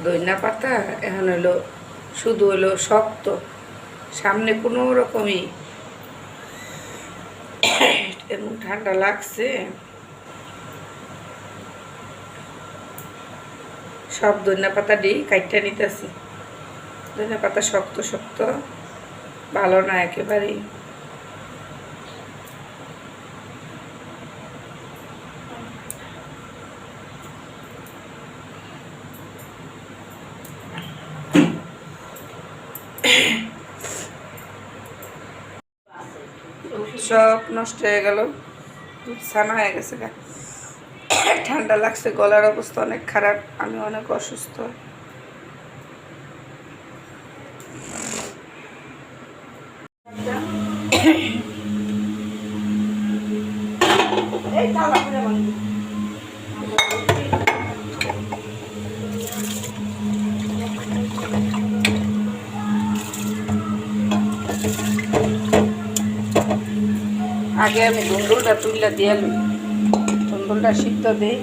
ধনিয়া পাতা এখন হলো শুধু হলো শক্ত, সামনে কোনো রকমই এমন ঠান্ডা লাগছে, সব ধনিয়া পাতা দিয়ে কাইটটা নিতেছি। ধনিয়া পাতা শক্ত শক্ত, ভালো না একেবারেই। সব নষ্ট হয়ে গেল, দুধ ছানা হয়ে গেছে। ঠান্ডা লাগছে, গলার অবস্থা অনেক খারাপ, আমি অনেক অসুস্থ। আগে আমি দুন্দুলটা তুললে দিয়ে দুন্দুলটা সিদ্ধ দিই।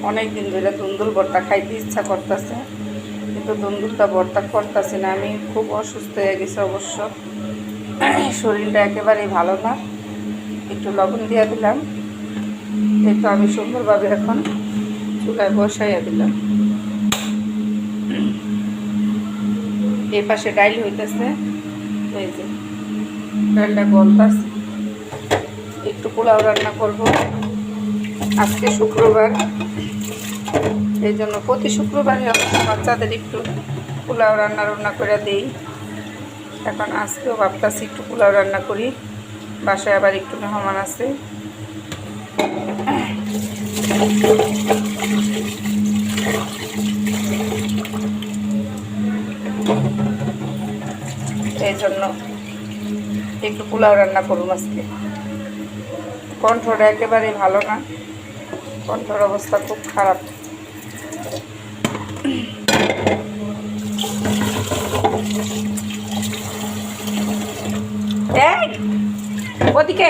অনেকদিন ধরে দুন্দুল ভর্তা খাইতে ইচ্ছা করতেছে, কিন্তু দুন্দুলটা ভর্তা করতেছি না। আমি খুব অসুস্থ হয়ে গেছি, অবশ্য শরীরটা একেবারেই ভালো না। একটু লবণ দিয়ে দিলাম, একটু আমি সুন্দরভাবে এখন চুলায় বসাইয়া দিলাম। এই পাশে ডাইল হইতেছে, এই যে ডালটা গলতাছে। একটু পোলাও রান্না করব আজকে শুক্রবার, এই জন্য প্রতি শুক্রবারই বাচ্চাদের একটু পোলাও রান্না করে দিই। এখন আজকেও ভাবতেছি একটু পোলাও রান্না করি, বাসায় আবার একটু মেহমান আছে। এই জন্য একটু পোলাও রান্না করুন আজকে। কণ্ঠটা একেবারেই ভালো না, কণ্ঠর অবস্থা খুব খারাপ। ওদিকে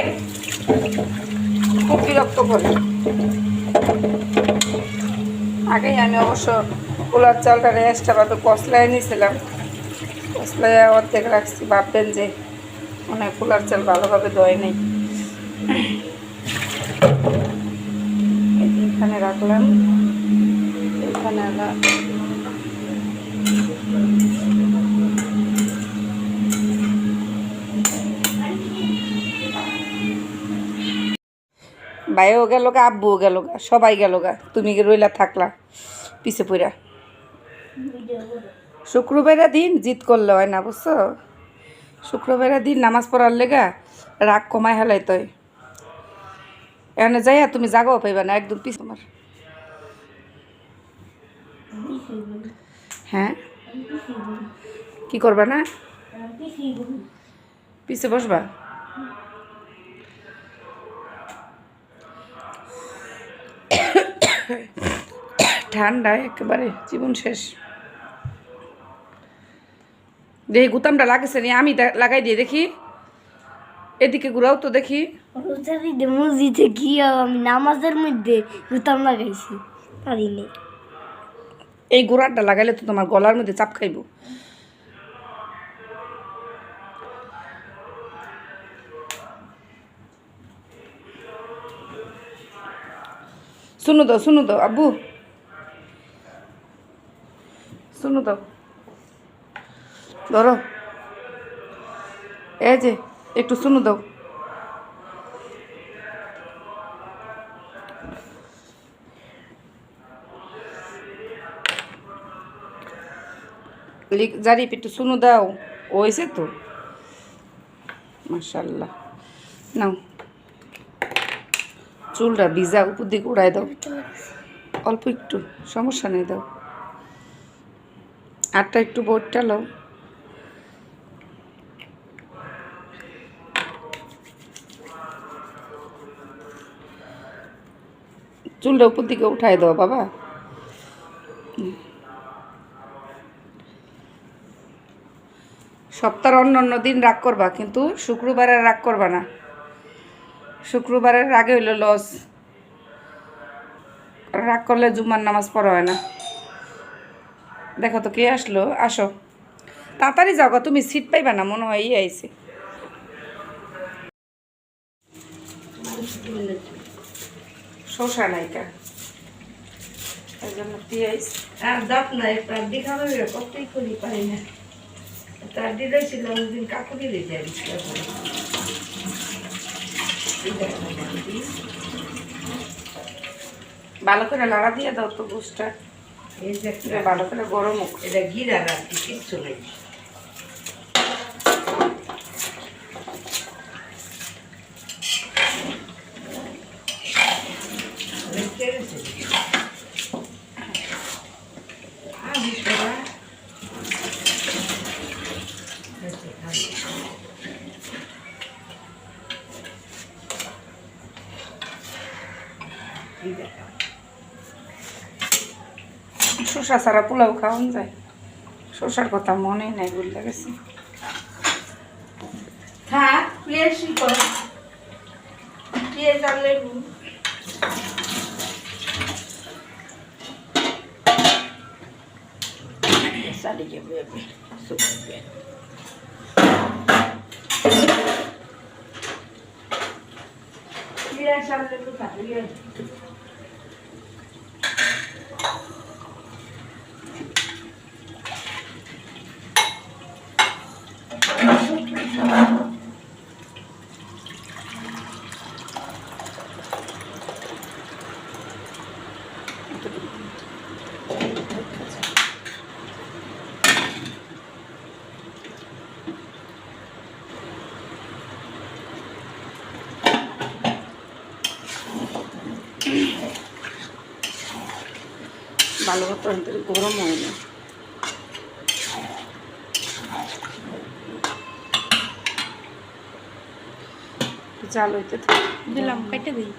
খুব বিরক্ত করে। আগেই আমি অবশ্য পোলার চালটা এক্সট্রাভাবে কষলায় নিয়েছিলাম, কষলায় অর্ধেক রাখছি। ভাববেন যে মনে হয় পোলার চাল ভালোভাবে ধোয় নেই। এখানে রাখলাম, এখানে ভাইও গেল গা, আব্বুও গেল গা, সবাই গেল গা, তুমি রইলা থাকলা পিছে পড়া। শুক্রবারের দিন জিদ করলে হয় না, বুঝছো? শুক্রবারের দিন নামাজ পড়ার লেগা রাগ কমায় হেলাই তয় এখানে যাইয়া তুমি জাগাও পাইবা না, একদম পিছ তোমার। হ্যাঁ, কি করবা না? পিছে বসবা? ঠান্ডায় একেবারে জীবন শেষ। দেখি গুতামটা লাগেছে নি, আমি লাগাই দিয়ে দেখি। এদিকে ঘুরাও তো দেখি। মসজিদে গিয়ে আমি নামাজের মধ্যে গুতাম লাগাইছি, পারিনি। এই গোড়াটা লাগাইলে তো তোমার গলার মধ্যে চাপ খাইব। শুনো দাও আব্বু, শুনো দাও, ধরো। এই যে একটু শুনো দাও। জারিপ একটু শুনো দাও, হয়েছে তো, মাশাআল্লাহ। নাও, চুলটা ভিজা, উপর দিকে উড়াই দাও অল্প একটু, সমস্যা নেই, দাও। আরটা একটু বোর্ডটা লাও। চুলটা উপর দিকে উঠাই দাও বাবা। সপ্তাহের অন্য অন্য দিন রাগ করবা, কিন্তু শুক্রবারে রাগ করবা না। শুক্রবারের আগে হইলো লস, রাগ করলে জুম্মার নামাজ পড়া হয় না। দেখো তো কে আসলো, আসো তাড়াতাড়ি যাও গো, তুমি সিট পাইবা না মনে হয়। আইছে শশা নাইকা, এই জন্য পেঁয়াজ আর দাঁত নাই, তার দেখানো কতই করি পারি না। তার দিলে ছিল অনেকদিন কাকুরি রেখে ভালো করে লাড়া দিয়ে দাও তো গোসটা, এই যে ভালো করে গরম হোক। এটা গিরা রাখি কিচ্ছু নেই। শসা ছাড়া পোলাও খাওয়ান যায়? শসার কথা মনেই নাই, ভুলে গেছি। থাক পেঁয়াজ করো, পেঁয়াজ আর লেবু। চালিয়ে বেবি সুপার পেঁয়াজ আর লেবু থাকলে ভালো মতো গরম হয় না। চাল হইতে দিলাম, কেটে দিই।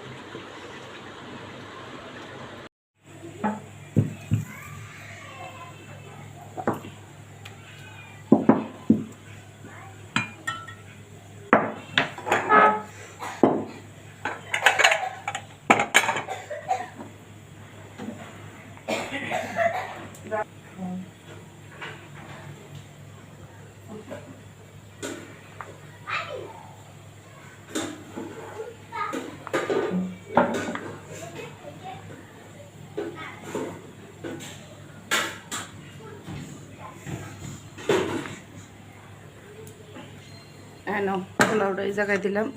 হ্যাঁ নাও, পোলাওটা এই জায়গায় দিলাম।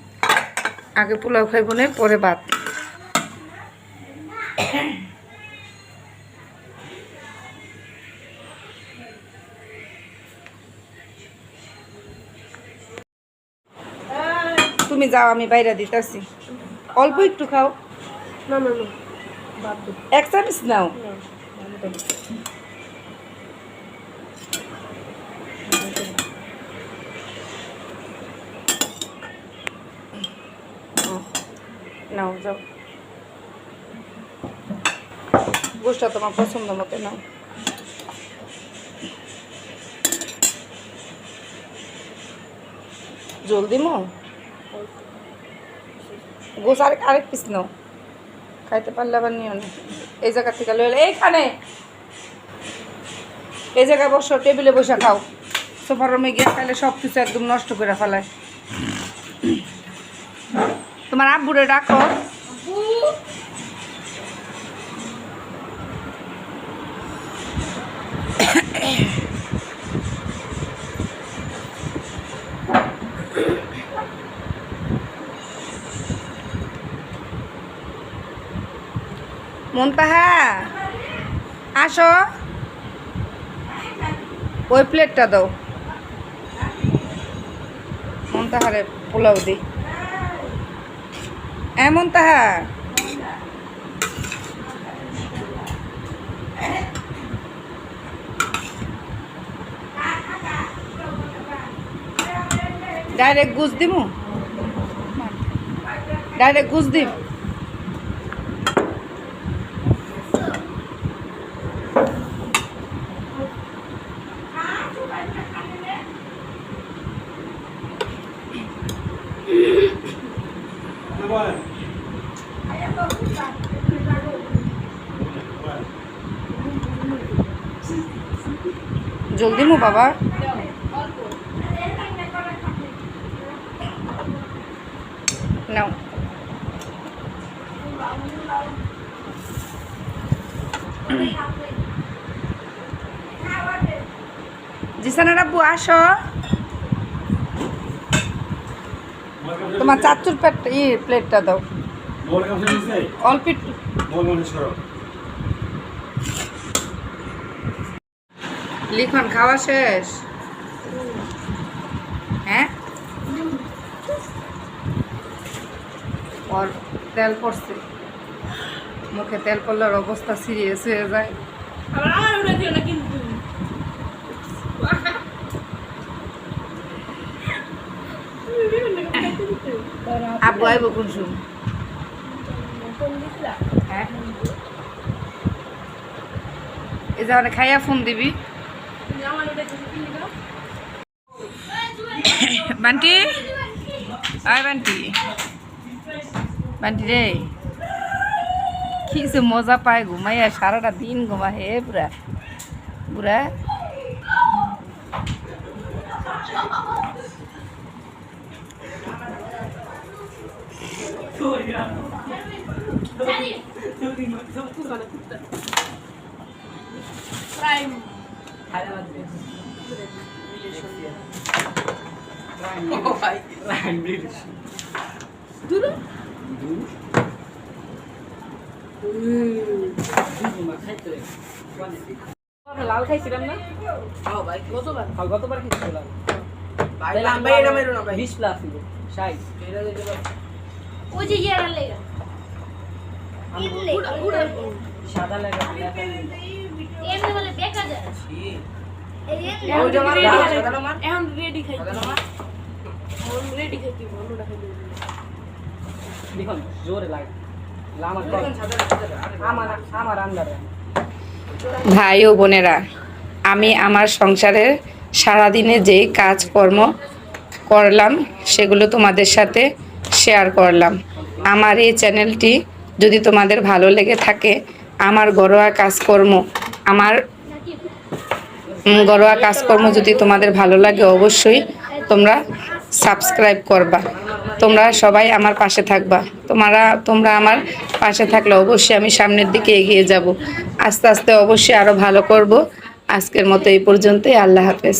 আগে পোলাও খাইব না, পরে ভাত। তুমি যাও, আমি বাইরে দিতেছি। অল্প একটু খাও। না না না, বাদ দে। এক চামচ নাও। নাও যাও, গোষ্ঠটা তোমার পছন্দ মতো নাও। জলদি মো গোস আরেক পিস নাও, খাইতে পারলে আবার নিও না। এই জায়গা থেকে লইলে এইখানে, এই জায়গায় বসো, টেবিলে বসে খাও। সোফার রুমে গিয়ে খাইলে সব কিছু একদম নষ্ট করে ফেলায়। তোমার আব্বুরে ডাকো। মুনতাহা আসো, ওই প্লেটটা দাও। মুনতাহারে পোলাও দি। মুনতাহা ডাইরেক্ট গুছ দিমু, ডাইরেক্ট গুছ দিম। জলদি মো বাবা। নাও জিসানের আব্বু আসো। তোমার চাচুর প্লেটটা দাও অল্প একটু। লিখন খাওয়া শেষ? হ্যাঁ, ওর তেল পড়ছে মুখে, তেল পড়লে ওর অবস্থা সিরিয়াস হয়ে যায়। আব্বু আইব কোন সময়? হ্যাঁ, এই যে খাইয়া ফোন দিবি। বান্টি, আয় বান্টি, বান্টি রে কি সে মজা পায় ঘুমাইয়া, সারাটা দিন ঘুমা হে পুরা পুরা। লাল খাইছিলাম না? গতবার খেয়েছিলাম 20 প্লাস ছিল 60। ওই যে ইয়ার লেগা সাদা লাগা এমনি বলে বেকা যায়। এখন রেডি খাইতে এখন রেডি খাইতে ভালোটা খাইতে দেখুন জোরে লাগে আমার আন্দারে। ভাই ও বোনেরা, আমি আমার সংসারের সারাদিনে যেই কাজকর্ম করলাম সেগুলো তোমাদের সাথে শেয়ার করলাম। আমার এই চ্যানেলটি যদি তোমাদের ভালো লেগে থাকে, আমার ঘরোয়া কাজকর্ম যদি তোমাদের ভালো লাগে, অবশ্যই তোমরা সাবস্ক্রাইব করবা। তোমরা সবাই আমার পাশে থাকবা। তোমরা আমার পাশে থাকলে অবশ্যই আমি সামনের দিকে এগিয়ে যাব। আস্তে আস্তে অবশ্যই আরো ভালো করব। আজকের মতো এই পর্যন্তই। আল্লাহ হাফেজ।